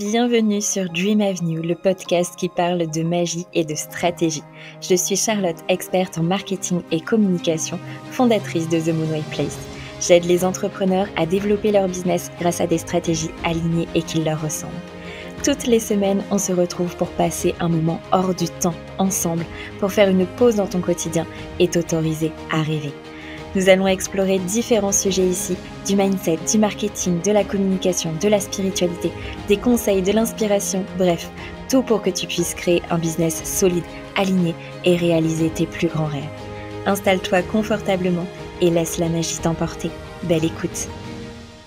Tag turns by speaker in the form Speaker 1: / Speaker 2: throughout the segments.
Speaker 1: Bienvenue sur Dream Avenue, le podcast qui parle de magie et de stratégie. Je suis Charlotte, experte en marketing et communication, fondatrice de The Moonway Place. J'aide les entrepreneurs à développer leur business grâce à des stratégies alignées et qui leur ressemblent. Toutes les semaines, on se retrouve pour passer un moment hors du temps ensemble, pour faire une pause dans ton quotidien et t'autoriser à rêver. Nous allons explorer différents sujets ici, du mindset, du marketing, de la communication, de la spiritualité, des conseils, de l'inspiration, bref, tout pour que tu puisses créer un business solide, aligné et réaliser tes plus grands rêves. Installe-toi confortablement et laisse la magie t'emporter. Belle écoute!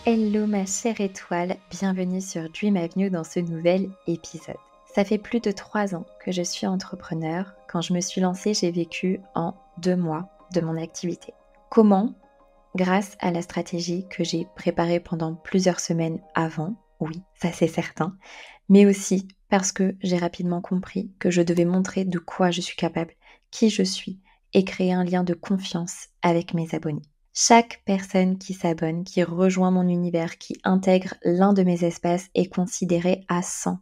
Speaker 1: Hello ma chère étoile, bienvenue sur Dream Avenue dans ce nouvel épisode. Ça fait plus de 3 ans que je suis entrepreneur. Quand je me suis lancée, j'ai vécu en 2 mois de mon activité. Comment ? Grâce à la stratégie que j'ai préparée pendant plusieurs semaines avant, oui, ça c'est certain, mais aussi parce que j'ai rapidement compris que je devais montrer de quoi je suis capable, qui je suis, et créer un lien de confiance avec mes abonnés. Chaque personne qui s'abonne, qui rejoint mon univers, qui intègre l'un de mes espaces est considérée à 100%.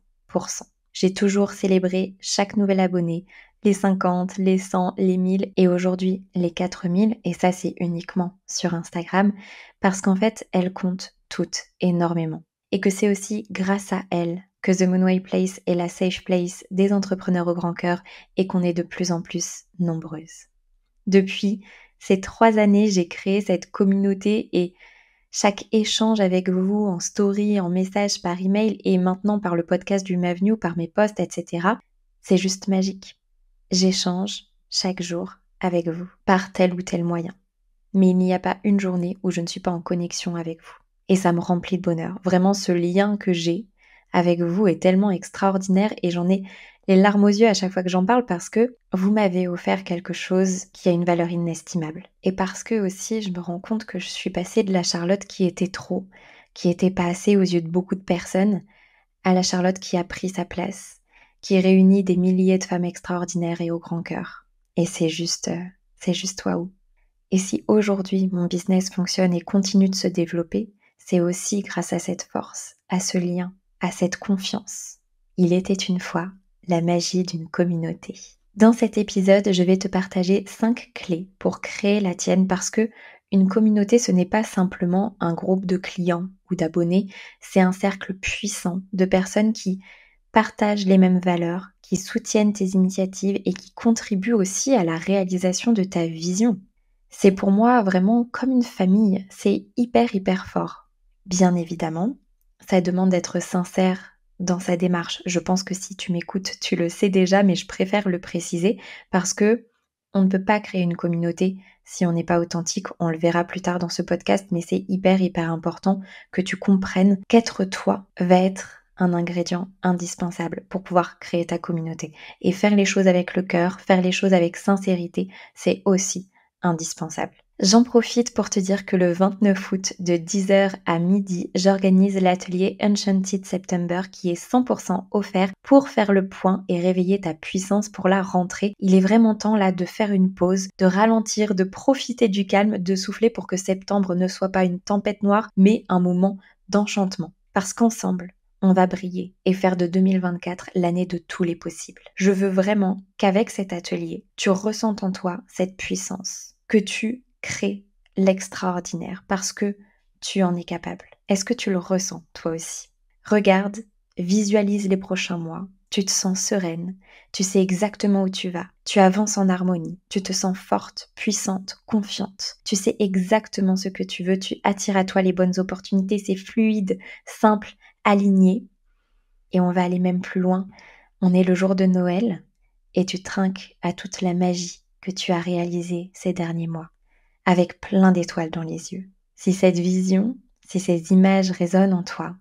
Speaker 1: J'ai toujours célébré chaque nouvel abonné, les 50, les 100, les 1000 et aujourd'hui les 4000 et ça c'est uniquement sur Instagram parce qu'en fait elles comptent toutes énormément et que c'est aussi grâce à elles que The Moonway Place est la safe place des entrepreneurs au grand cœur et qu'on est de plus en plus nombreuses. Depuis ces 3 années, j'ai créé cette communauté et chaque échange avec vous en story, en message, par email et maintenant par le podcast du Avenue, par mes posts, etc. C'est juste magique. J'échange chaque jour avec vous par tel ou tel moyen. Mais il n'y a pas une journée où je ne suis pas en connexion avec vous. Et ça me remplit de bonheur. Vraiment, ce lien que j'ai avec vous est tellement extraordinaire et j'en ai les larmes aux yeux à chaque fois que j'en parle parce que vous m'avez offert quelque chose qui a une valeur inestimable. Et parce que aussi, je me rends compte que je suis passée de la Charlotte qui était trop, qui était pas assez aux yeux de beaucoup de personnes, à la Charlotte qui a pris sa place, qui réunit des milliers de femmes extraordinaires et au grand cœur. Et c'est juste waouh. Et si aujourd'hui mon business fonctionne et continue de se développer, c'est aussi grâce à cette force, à ce lien, à cette confiance. Il était une fois la magie d'une communauté. Dans cet épisode, je vais te partager 5 clés pour créer la tienne parce que une communauté, ce n'est pas simplement un groupe de clients ou d'abonnés, c'est un cercle puissant de personnes qui partagent les mêmes valeurs, qui soutiennent tes initiatives et qui contribuent aussi à la réalisation de ta vision. C'est pour moi vraiment comme une famille, c'est hyper fort. Bien évidemment, ça demande d'être sincère dans sa démarche. Je pense que si tu m'écoutes, tu le sais déjà, mais je préfère le préciser parce que on ne peut pas créer une communauté si on n'est pas authentique. On le verra plus tard dans ce podcast, mais c'est hyper important que tu comprennes qu'être toi va être un ingrédient indispensable pour pouvoir créer ta communauté. Et faire les choses avec le cœur, faire les choses avec sincérité, c'est aussi indispensable. J'en profite pour te dire que le 29 août de 10h à midi, j'organise l'atelier Enchanted September qui est 100% offert pour faire le point et réveiller ta puissance pour la rentrée. Il est vraiment temps là de faire une pause, de ralentir, de profiter du calme, de souffler pour que septembre ne soit pas une tempête noire, mais un moment d'enchantement. Parce qu'ensemble, on va briller et faire de 2024 l'année de tous les possibles. Je veux vraiment qu'avec cet atelier, tu ressentes en toi cette puissance, que tu crées l'extraordinaire parce que tu en es capable. Est-ce que tu le ressens toi aussi ? Regarde, visualise les prochains mois, tu te sens sereine, tu sais exactement où tu vas, tu avances en harmonie, tu te sens forte, puissante, confiante, tu sais exactement ce que tu veux, tu attires à toi les bonnes opportunités, c'est fluide, simple, aligné. Et on va aller même plus loin, on est le jour de Noël et tu trinques à toute la magie que tu as réalisée ces derniers mois, avec plein d'étoiles dans les yeux. Si cette vision, si ces images résonnent en toi,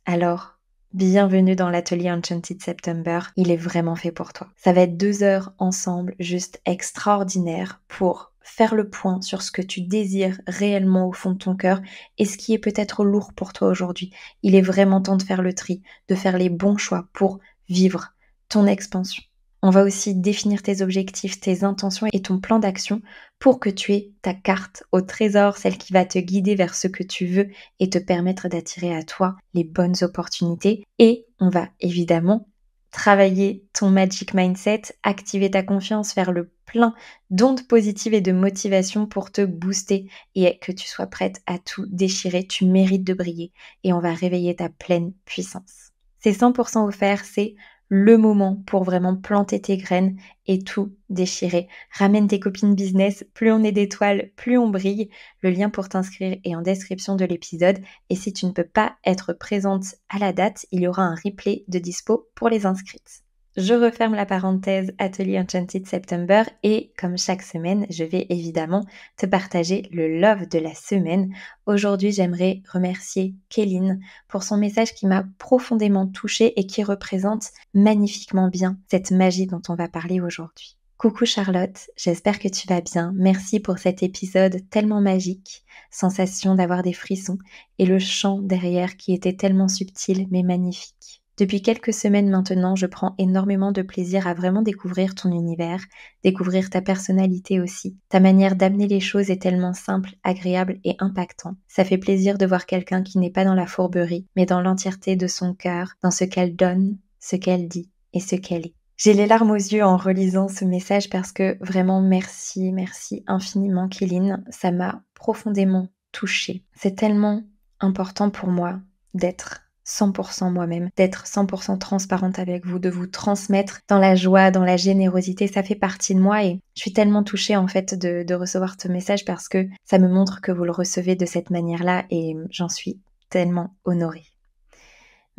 Speaker 1: alors bienvenue dans l'atelier Enchanted September, il est vraiment fait pour toi. Ça va être 2 heures ensemble, juste extraordinaires pour faire le point sur ce que tu désires réellement au fond de ton cœur et ce qui est peut-être lourd pour toi aujourd'hui. Il est vraiment temps de faire le tri, de faire les bons choix pour vivre ton expansion. On va aussi définir tes objectifs, tes intentions et ton plan d'action pour que tu aies ta carte au trésor, celle qui va te guider vers ce que tu veux et te permettre d'attirer à toi les bonnes opportunités et on va évidemment travailler ton magic mindset, activer ta confiance, faire le plein d'ondes positives et de motivation pour te booster et que tu sois prête à tout déchirer. Tu mérites de briller et on va réveiller ta pleine puissance. C'est 100% offert, c'est le moment pour vraiment planter tes graines et tout déchirer. Ramène tes copines business, plus on est d'étoiles, plus on brille. Le lien pour t'inscrire est en description de l'épisode. Et si tu ne peux pas être présente à la date, il y aura un replay de dispo pour les inscrites. Je referme la parenthèse Atelier Enchanted September et comme chaque semaine, je vais évidemment te partager le love de la semaine. Aujourd'hui, j'aimerais remercier Kéline pour son message qui m'a profondément touchée et qui représente magnifiquement bien cette magie dont on va parler aujourd'hui. Coucou Charlotte, j'espère que tu vas bien. Merci pour cet épisode tellement magique, sensation d'avoir des frissons et le chant derrière qui était tellement subtil mais magnifique. Depuis quelques semaines maintenant, je prends énormément de plaisir à vraiment découvrir ton univers, découvrir ta personnalité aussi. Ta manière d'amener les choses est tellement simple, agréable et impactant. Ça fait plaisir de voir quelqu'un qui n'est pas dans la fourberie, mais dans l'entièreté de son cœur, dans ce qu'elle donne, ce qu'elle dit et ce qu'elle est. J'ai les larmes aux yeux en relisant ce message parce que vraiment merci infiniment Kéline, ça m'a profondément touchée. C'est tellement important pour moi d'être 100% moi-même, d'être 100% transparente avec vous, de vous transmettre dans la joie, dans la générosité, ça fait partie de moi et je suis tellement touchée en fait de recevoir ce message parce que ça me montre que vous le recevez de cette manière-là et j'en suis tellement honorée.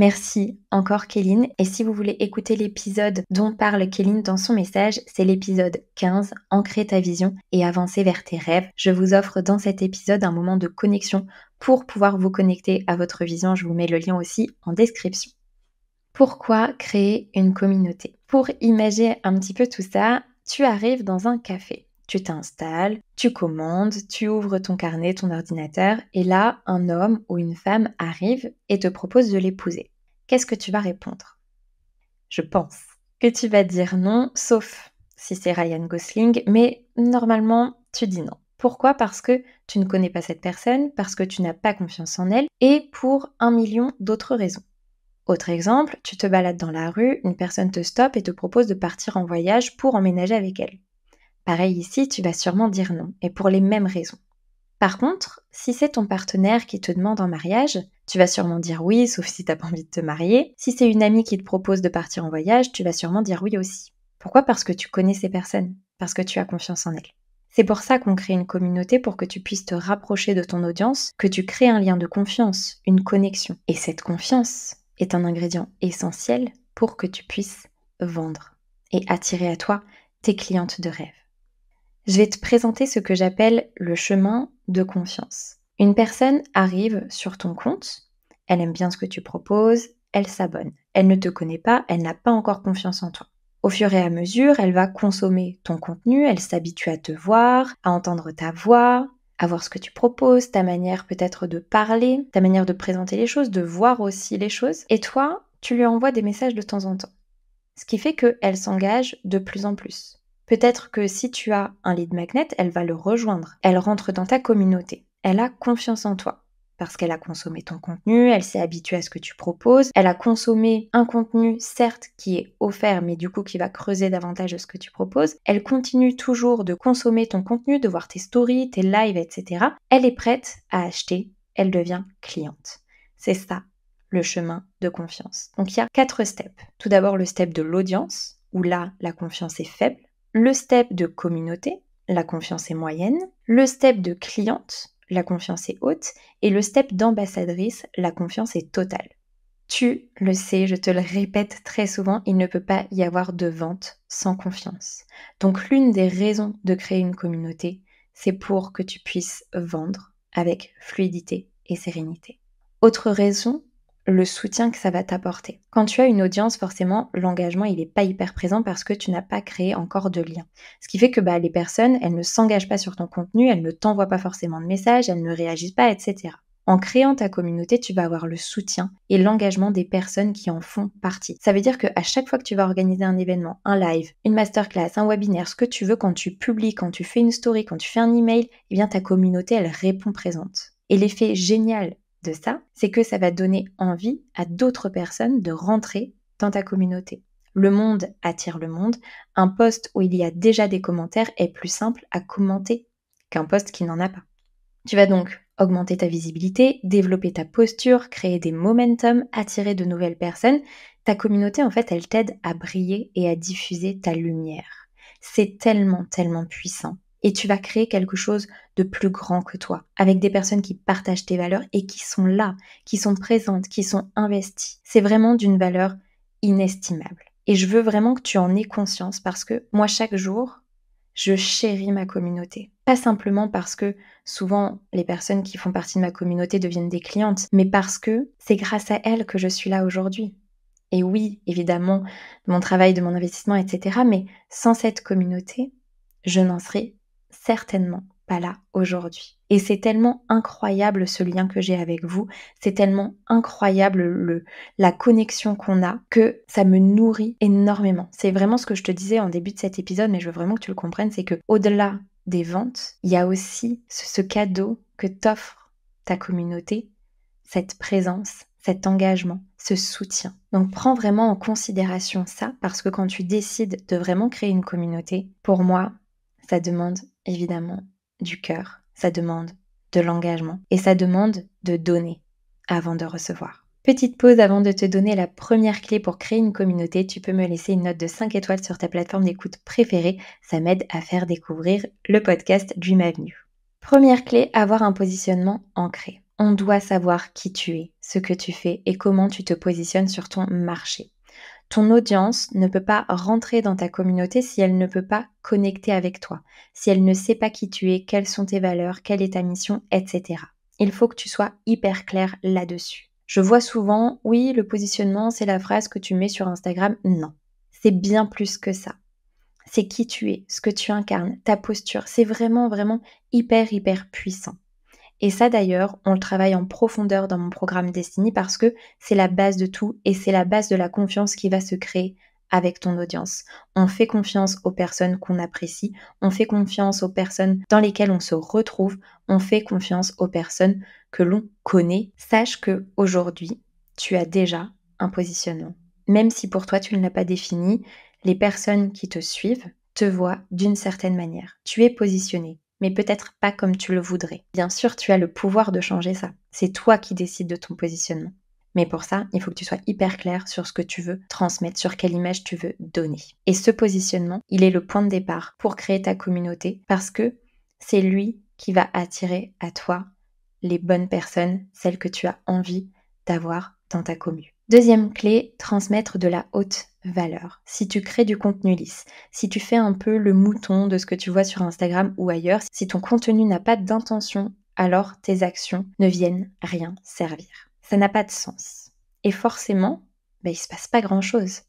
Speaker 1: Merci encore Kéline. Et si vous voulez écouter l'épisode dont parle Kéline dans son message, c'est l'épisode 15, Ancrer ta vision et avancer vers tes rêves. Je vous offre dans cet épisode un moment de connexion pour pouvoir vous connecter à votre vision. Je vous mets le lien aussi en description. Pourquoi créer une communauté? Pour imaginer un petit peu tout ça, tu arrives dans un café. Tu t'installes, tu commandes, tu ouvres ton carnet, ton ordinateur, et là, un homme ou une femme arrive et te propose de l'épouser. Qu'est-ce que tu vas répondre? Je pense que tu vas dire non, sauf si c'est Ryan Gosling, mais normalement, tu dis non. Pourquoi? Parce que tu ne connais pas cette personne, parce que tu n'as pas confiance en elle, et pour 1 million d'autres raisons. Autre exemple, tu te balades dans la rue, une personne te stoppe et te propose de partir en voyage pour emménager avec elle. Pareil ici, tu vas sûrement dire non, et pour les mêmes raisons. Par contre, si c'est ton partenaire qui te demande en mariage, tu vas sûrement dire oui, sauf si t'as pas envie de te marier. Si c'est une amie qui te propose de partir en voyage, tu vas sûrement dire oui aussi. Pourquoi? Parce que tu connais ces personnes, parce que tu as confiance en elles. C'est pour ça qu'on crée une communauté pour que tu puisses te rapprocher de ton audience, que tu crées un lien de confiance, une connexion. Et cette confiance est un ingrédient essentiel pour que tu puisses vendre et attirer à toi tes clientes de rêve. Je vais te présenter ce que j'appelle le chemin de confiance. Une personne arrive sur ton compte, elle aime bien ce que tu proposes, elle s'abonne. Elle ne te connaît pas, elle n'a pas encore confiance en toi. Au fur et à mesure, elle va consommer ton contenu, elle s'habitue à te voir, à entendre ta voix, à voir ce que tu proposes, ta manière peut-être de parler, ta manière de présenter les choses, de voir aussi les choses. Et toi, tu lui envoies des messages de temps en temps. Ce qui fait qu'elle s'engage de plus en plus. Peut-être que si tu as un lead magnet, elle va le rejoindre. Elle rentre dans ta communauté. Elle a confiance en toi parce qu'elle a consommé ton contenu, elle s'est habituée à ce que tu proposes, elle a consommé un contenu certes qui est offert mais du coup qui va creuser davantage ce que tu proposes. Elle continue toujours de consommer ton contenu, de voir tes stories, tes lives, etc. Elle est prête à acheter, elle devient cliente. C'est ça le chemin de confiance. Donc il y a 4 steps. Tout d'abord le step de l'audience, où là la confiance est faible. Le step de communauté, la confiance est moyenne. Le step de cliente, la confiance est haute. Et le step d'ambassadrice, la confiance est totale. Tu le sais, je te le répète très souvent, il ne peut pas y avoir de vente sans confiance. Donc l'une des raisons de créer une communauté, c'est pour que tu puisses vendre avec fluidité et sérénité. Autre raison, le soutien que ça va t'apporter. Quand tu as une audience, forcément, l'engagement, il n'est pas hyper présent parce que tu n'as pas créé encore de lien. Ce qui fait que les personnes, elles ne s'engagent pas sur ton contenu, elles ne t'envoient pas forcément de messages, elles ne réagissent pas, etc. En créant ta communauté, tu vas avoir le soutien et l'engagement des personnes qui en font partie. Ça veut dire qu'à chaque fois que tu vas organiser un événement, un live, une masterclass, un webinaire, ce que tu veux, quand tu publies, quand tu fais une story, quand tu fais un email, eh bien ta communauté, elle répond présente. Et l'effet génial de ça, c'est que ça va donner envie à d'autres personnes de rentrer dans ta communauté. Le monde attire le monde. Un post où il y a déjà des commentaires est plus simple à commenter qu'un post qui n'en a pas. Tu vas donc augmenter ta visibilité, développer ta posture, créer des momentum, attirer de nouvelles personnes. Ta communauté, en fait, elle t'aide à briller et à diffuser ta lumière. C'est tellement, tellement puissant. Et tu vas créer quelque chose de plus grand que toi, avec des personnes qui partagent tes valeurs et qui sont là, qui sont présentes, qui sont investies. C'est vraiment d'une valeur inestimable. Et je veux vraiment que tu en aies conscience parce que moi, chaque jour, je chéris ma communauté. Pas simplement parce que souvent les personnes qui font partie de ma communauté deviennent des clientes, mais parce que c'est grâce à elles que je suis là aujourd'hui. Et oui, évidemment, de mon travail, de mon investissement, etc. Mais sans cette communauté, je n'en serais certainement pas là aujourd'hui. Et c'est tellement incroyable ce lien que j'ai avec vous, c'est tellement incroyable la connexion qu'on a que ça me nourrit énormément. C'est vraiment ce que je te disais en début de cet épisode, mais je veux vraiment que tu le comprennes, c'est que au-delà des ventes, il y a aussi ce cadeau que t'offre ta communauté, cette présence, cet engagement, ce soutien. Donc prends vraiment en considération ça parce que quand tu décides de vraiment créer une communauté, pour moi, ça demande évidemment du cœur, ça demande de l'engagement et ça demande de donner avant de recevoir. Petite pause avant de te donner la première clé pour créer une communauté, tu peux me laisser une note de 5 étoiles sur ta plateforme d'écoute préférée, ça m'aide à faire découvrir le podcast Dream Avenue. Première clé, avoir un positionnement ancré. On doit savoir qui tu es, ce que tu fais et comment tu te positionnes sur ton marché. Ton audience ne peut pas rentrer dans ta communauté si elle ne peut pas connecter avec toi, si elle ne sait pas qui tu es, quelles sont tes valeurs, quelle est ta mission, etc. Il faut que tu sois hyper clair là-dessus. Je vois souvent, oui, le positionnement, c'est la phrase que tu mets sur Instagram. Non, c'est bien plus que ça. C'est qui tu es, ce que tu incarnes, ta posture. C'est vraiment, vraiment hyper, hyper puissant. Et ça d'ailleurs, on le travaille en profondeur dans mon programme Destiny parce que c'est la base de tout et c'est la base de la confiance qui va se créer avec ton audience. On fait confiance aux personnes qu'on apprécie, on fait confiance aux personnes dans lesquelles on se retrouve, on fait confiance aux personnes que l'on connaît. Sache que aujourd'hui, tu as déjà un positionnement. Même si pour toi tu ne l'as pas défini, les personnes qui te suivent te voient d'une certaine manière. Tu es positionné, mais peut-être pas comme tu le voudrais. Bien sûr, tu as le pouvoir de changer ça. C'est toi qui décides de ton positionnement. Mais pour ça, il faut que tu sois hyper clair sur ce que tu veux transmettre, sur quelle image tu veux donner. Et ce positionnement, il est le point de départ pour créer ta communauté parce que c'est lui qui va attirer à toi les bonnes personnes, celles que tu as envie d'avoir dans ta commu. Deuxième clé, transmettre de la haute valeur. Si tu crées du contenu lisse, si tu fais un peu le mouton de ce que tu vois sur Instagram ou ailleurs, si ton contenu n'a pas d'intention, alors tes actions ne viennent rien servir. Ça n'a pas de sens. Et forcément, il ne se passe pas grand-chose.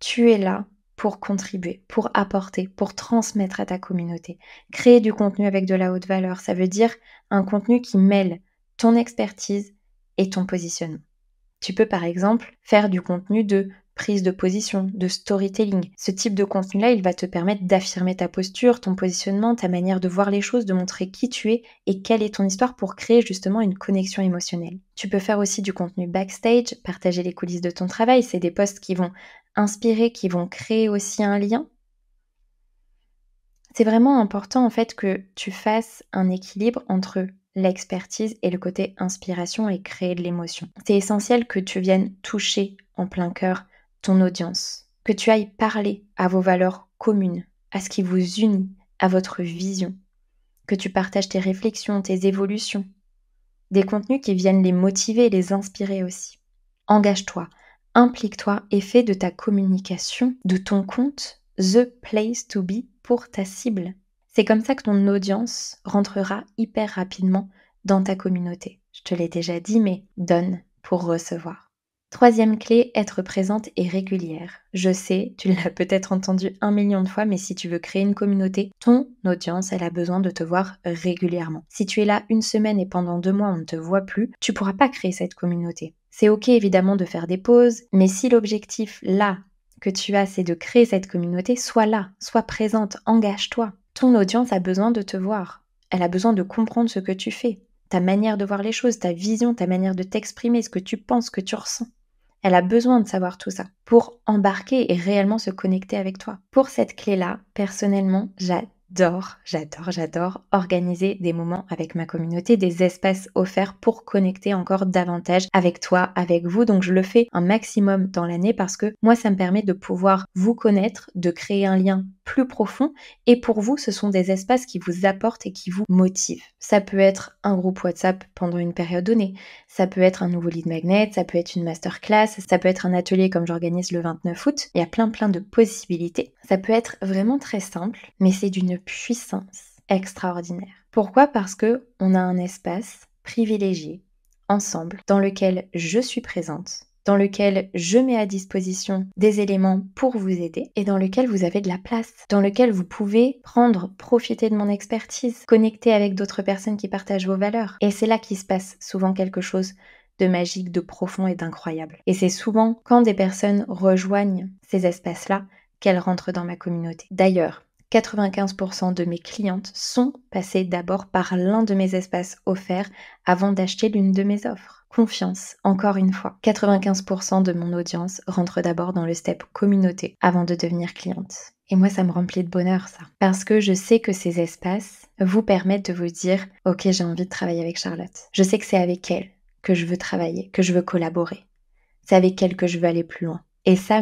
Speaker 1: Tu es là pour contribuer, pour apporter, pour transmettre à ta communauté. Créer du contenu avec de la haute valeur, ça veut dire un contenu qui mêle ton expertise et ton positionnement. Tu peux par exemple faire du contenu de prise de position, de storytelling. Ce type de contenu-là, il va te permettre d'affirmer ta posture, ton positionnement, ta manière de voir les choses, de montrer qui tu es et quelle est ton histoire pour créer justement une connexion émotionnelle. Tu peux faire aussi du contenu backstage, partager les coulisses de ton travail. C'est des posts qui vont inspirer, qui vont créer aussi un lien. C'est vraiment important en fait que tu fasses un équilibre entre l'expertise et le côté inspiration et créer de l'émotion. C'est essentiel que tu viennes toucher en plein cœur ton audience, que tu ailles parler à vos valeurs communes, à ce qui vous unit, à votre vision, que tu partages tes réflexions, tes évolutions, des contenus qui viennent les motiver et les inspirer aussi. Engage-toi, implique-toi et fais de ta communication, de ton compte, the place to be pour ta cible. C'est comme ça que ton audience rentrera hyper rapidement dans ta communauté. Je te l'ai déjà dit, mais donne pour recevoir. Troisième clé, être présente et régulière. Je sais, tu l'as peut-être entendu 1 million de fois, mais si tu veux créer une communauté, ton audience, elle a besoin de te voir régulièrement. Si tu es là 1 semaine et pendant 2 mois, on ne te voit plus, tu ne pourras pas créer cette communauté. C'est ok évidemment de faire des pauses, mais si l'objectif là que tu as, c'est de créer cette communauté, sois là, sois présente, engage-toi. Ton audience a besoin de te voir. Elle a besoin de comprendre ce que tu fais. ta manière de voir les choses, ta vision, ta manière de t'exprimer, ce que tu penses, ce que tu ressens. Elle a besoin de savoir tout ça pour embarquer et réellement se connecter avec toi. Pour cette clé-là, personnellement, j'adore organiser des moments avec ma communauté, des espaces offerts pour connecter encore davantage avec toi, avec vous. Donc je le fais un maximum dans l'année parce que moi, ça me permet de pouvoir vous connaître, de créer un lien plus profond. Et pour vous, ce sont des espaces qui vous apportent et qui vous motivent. Ça peut être un groupe WhatsApp pendant une période donnée. Ça peut être un nouveau lead magnet, ça peut être une masterclass, ça peut être un atelier comme j'organise le 29 août. Il y a plein de possibilités. Ça peut être vraiment très simple, mais c'est d'une puissance extraordinaire. Pourquoi ? Parce que on a un espace privilégié ensemble dans lequel je suis présente, dans lequel je mets à disposition des éléments pour vous aider et dans lequel vous avez de la place, dans lequel vous pouvez profiter de mon expertise, connecter avec d'autres personnes qui partagent vos valeurs. Et c'est là qu'il se passe souvent quelque chose de magique, de profond et d'incroyable. Et c'est souvent quand des personnes rejoignent ces espaces-là qu'elles rentrent dans ma communauté. D'ailleurs, 95% de mes clientes sont passées d'abord par l'un de mes espaces offerts avant d'acheter l'une de mes offres. Confiance, encore une fois. 95% de mon audience rentre d'abord dans le step communauté avant de devenir cliente. Et moi, ça me remplit de bonheur, ça. Parce que je sais que ces espaces vous permettent de vous dire « Ok, j'ai envie de travailler avec Charlotte. Je sais que c'est avec elle que je veux travailler, que je veux collaborer. C'est avec elle que je veux aller plus loin. » Et ça,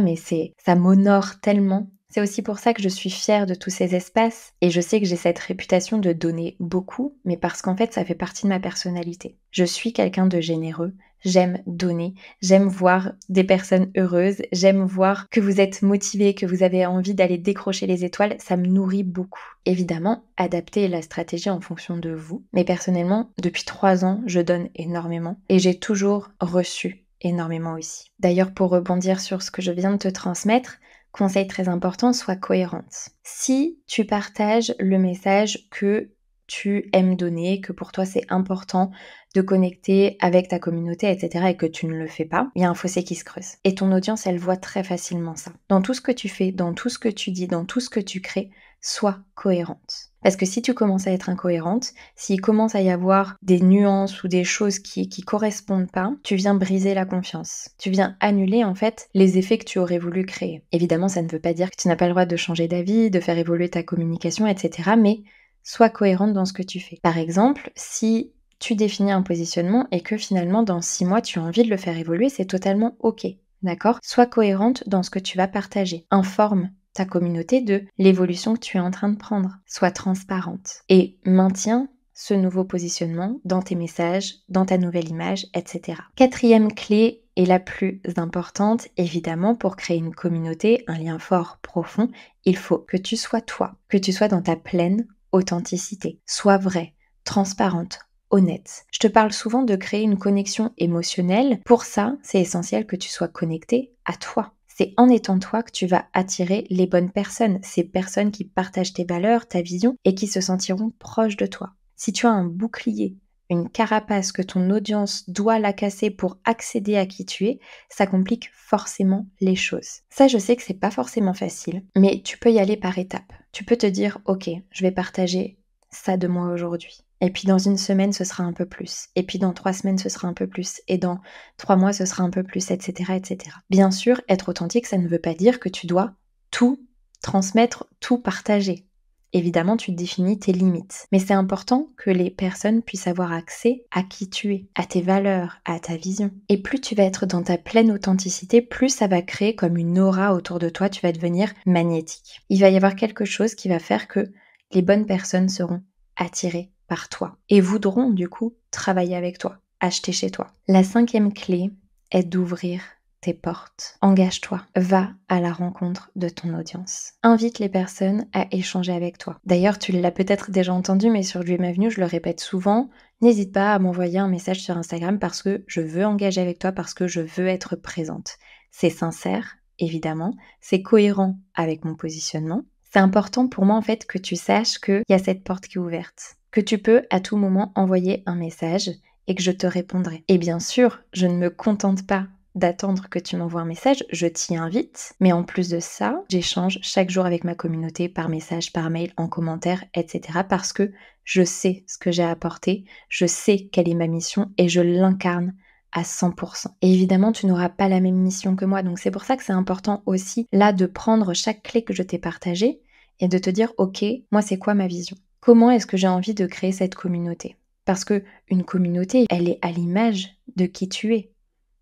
Speaker 1: ça m'honore tellement. C'est aussi pour ça que je suis fière de tous ces espaces et je sais que j'ai cette réputation de donner beaucoup, mais parce qu'en fait, ça fait partie de ma personnalité. Je suis quelqu'un de généreux, j'aime donner, j'aime voir des personnes heureuses, j'aime voir que vous êtes motivés, que vous avez envie d'aller décrocher les étoiles, ça me nourrit beaucoup. Évidemment, adapter la stratégie en fonction de vous, mais personnellement, depuis 3 ans, je donne énormément et j'ai toujours reçu énormément aussi. D'ailleurs, pour rebondir sur ce que je viens de te transmettre, conseil très important, sois cohérente. Si tu partages le message que tu aimes donner, que pour toi c'est important de connecter avec ta communauté, etc. et que tu ne le fais pas, il y a un fossé qui se creuse. Et ton audience, elle voit très facilement ça. Dans tout ce que tu fais, dans tout ce que tu dis, dans tout ce que tu crées, sois cohérente. Parce que si tu commences à être incohérente, s'il commence à y avoir des nuances ou des choses qui correspondent pas, tu viens briser la confiance. Tu viens annuler en fait les effets que tu aurais voulu créer. Évidemment, ça ne veut pas dire que tu n'as pas le droit de changer d'avis, de faire évoluer ta communication, etc. Mais sois cohérente dans ce que tu fais. Par exemple, si tu définis un positionnement et que finalement dans 6 mois tu as envie de le faire évoluer, c'est totalement ok. D'accord ? Sois cohérente dans ce que tu vas partager. Informe ta communauté de l'évolution que tu es en train de prendre. Sois transparente et maintiens ce nouveau positionnement dans tes messages, dans ta nouvelle image, etc. 4e clé et la plus importante, évidemment, pour créer une communauté, un lien fort, profond, il faut que tu sois toi, que tu sois dans ta pleine authenticité. Sois vraie, transparente, honnête. Je te parle souvent de créer une connexion émotionnelle. Pour ça, c'est essentiel que tu sois connecté à toi. C'est en étant toi que tu vas attirer les bonnes personnes, ces personnes qui partagent tes valeurs, ta vision et qui se sentiront proches de toi. Si tu as un bouclier, une carapace que ton audience doit la casser pour accéder à qui tu es, ça complique forcément les choses. Ça, je sais que c'est pas forcément facile, mais tu peux y aller par étapes. Tu peux te dire, ok, je vais partager ça de moi aujourd'hui. Et puis dans 1 semaine, ce sera un peu plus. Et puis dans 3 semaines, ce sera un peu plus. Et dans 3 mois, ce sera un peu plus, etc., etc. Bien sûr, être authentique, ça ne veut pas dire que tu dois tout transmettre, tout partager. Évidemment, tu définis tes limites. Mais c'est important que les personnes puissent avoir accès à qui tu es, à tes valeurs, à ta vision. Et plus tu vas être dans ta pleine authenticité, plus ça va créer comme une aura autour de toi, tu vas devenir magnétique. Il va y avoir quelque chose qui va faire que les bonnes personnes seront attirées par toi et voudront du coup travailler avec toi, acheter chez toi. La 5e clé est d'ouvrir tes portes. Engage-toi, va à la rencontre de ton audience. Invite les personnes à échanger avec toi. D'ailleurs, tu l'as peut-être déjà entendu, mais sur Dream Avenue, je le répète souvent, n'hésite pas à m'envoyer un message sur Instagram parce que je veux engager avec toi, parce que je veux être présente. C'est sincère, évidemment, c'est cohérent avec mon positionnement. C'est important pour moi en fait que tu saches qu'il y a cette porte qui est ouverte, que tu peux à tout moment envoyer un message et que je te répondrai. Et bien sûr, je ne me contente pas d'attendre que tu m'envoies un message, je t'y invite. Mais en plus de ça, j'échange chaque jour avec ma communauté par message, par mail, en commentaire, etc. Parce que je sais ce que j'ai à apporter, je sais quelle est ma mission et je l'incarne à 100%. Et évidemment, tu n'auras pas la même mission que moi. Donc c'est pour ça que c'est important aussi là de prendre chaque clé que je t'ai partagée et de te dire, ok, moi c'est quoi ma vision? Comment est-ce que j'ai envie de créer cette communauté? Parce que une communauté, elle est à l'image de qui tu es,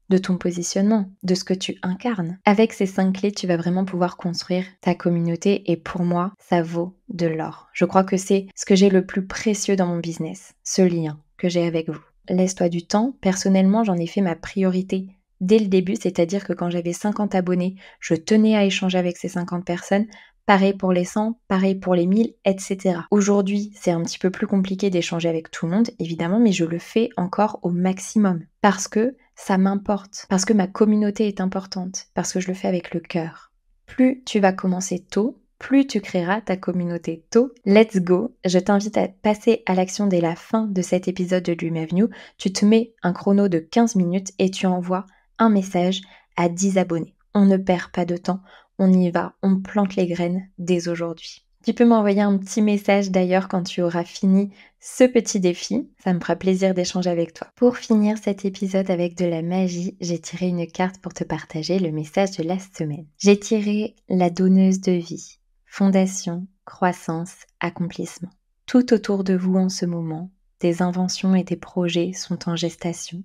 Speaker 1: de ton positionnement, de ce que tu incarnes. Avec ces 5 clés, tu vas vraiment pouvoir construire ta communauté et pour moi, ça vaut de l'or. Je crois que c'est ce que j'ai le plus précieux dans mon business, ce lien que j'ai avec vous. Laisse-toi du temps. Personnellement, j'en ai fait ma priorité dès le début, c'est-à-dire que quand j'avais 50 abonnés, je tenais à échanger avec ces 50 personnes. Pareil pour les 100, pareil pour les 1000, etc. Aujourd'hui, c'est un petit peu plus compliqué d'échanger avec tout le monde, évidemment, mais je le fais encore au maximum. Parce que ça m'importe, parce que ma communauté est importante, parce que je le fais avec le cœur. Plus tu vas commencer tôt, plus tu créeras ta communauté tôt. Let's go! Je t'invite à passer à l'action dès la fin de cet épisode de Dream Avenue. Tu te mets un chrono de 15 minutes et tu envoies un message à 10 abonnés. On ne perd pas de temps, on y va, on plante les graines dès aujourd'hui. Tu peux m'envoyer un petit message d'ailleurs quand tu auras fini ce petit défi, ça me fera plaisir d'échanger avec toi. Pour finir cet épisode avec de la magie, j'ai tiré une carte pour te partager le message de la semaine. J'ai tiré la donneuse de vie, fondation, croissance, accomplissement. Tout autour de vous en ce moment, des inventions et des projets sont en gestation.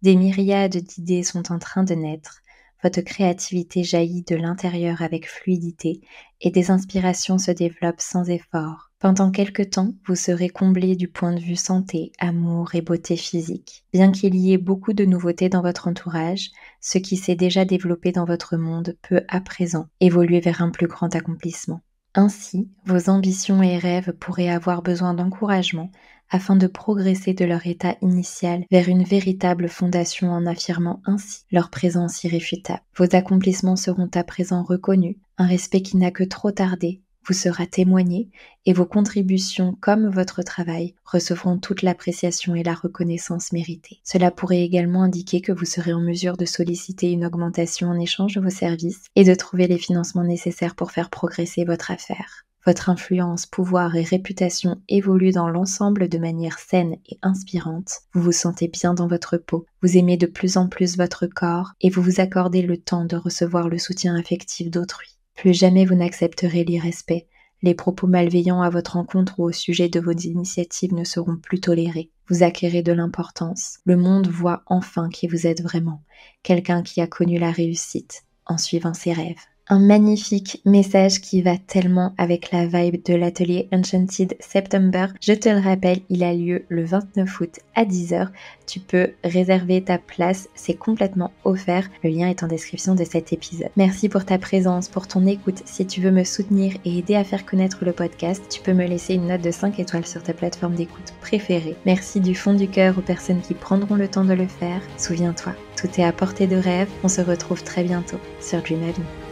Speaker 1: Des myriades d'idées sont en train de naître. Votre créativité jaillit de l'intérieur avec fluidité et des inspirations se développent sans effort. Pendant quelque temps, vous serez comblé du point de vue santé, amour et beauté physique. Bien qu'il y ait beaucoup de nouveautés dans votre entourage, ce qui s'est déjà développé dans votre monde peut à présent évoluer vers un plus grand accomplissement. Ainsi, vos ambitions et rêves pourraient avoir besoin d'encouragement afin de progresser de leur état initial vers une véritable fondation en affirmant ainsi leur présence irréfutable. Vos accomplissements seront à présent reconnus, un respect qui n'a que trop tardé vous sera témoigné et vos contributions comme votre travail recevront toute l'appréciation et la reconnaissance méritée. Cela pourrait également indiquer que vous serez en mesure de solliciter une augmentation en échange de vos services et de trouver les financements nécessaires pour faire progresser votre affaire. Votre influence, pouvoir et réputation évoluent dans l'ensemble de manière saine et inspirante. Vous vous sentez bien dans votre peau, vous aimez de plus en plus votre corps et vous vous accordez le temps de recevoir le soutien affectif d'autrui. Plus jamais vous n'accepterez l'irrespect. Les propos malveillants à votre encontre ou au sujet de vos initiatives ne seront plus tolérés. Vous acquérez de l'importance. Le monde voit enfin qui vous êtes vraiment. Quelqu'un qui a connu la réussite en suivant ses rêves. Un magnifique message qui va tellement avec la vibe de l'atelier Enchanted September. Je te le rappelle, il a lieu le 29 août à 10h. Tu peux réserver ta place, c'est complètement offert. Le lien est en description de cet épisode. Merci pour ta présence, pour ton écoute. Si tu veux me soutenir et aider à faire connaître le podcast, tu peux me laisser une note de 5 étoiles sur ta plateforme d'écoute préférée. Merci du fond du cœur aux personnes qui prendront le temps de le faire. Souviens-toi, tout est à portée de rêve. On se retrouve très bientôt sur Dream Avenue.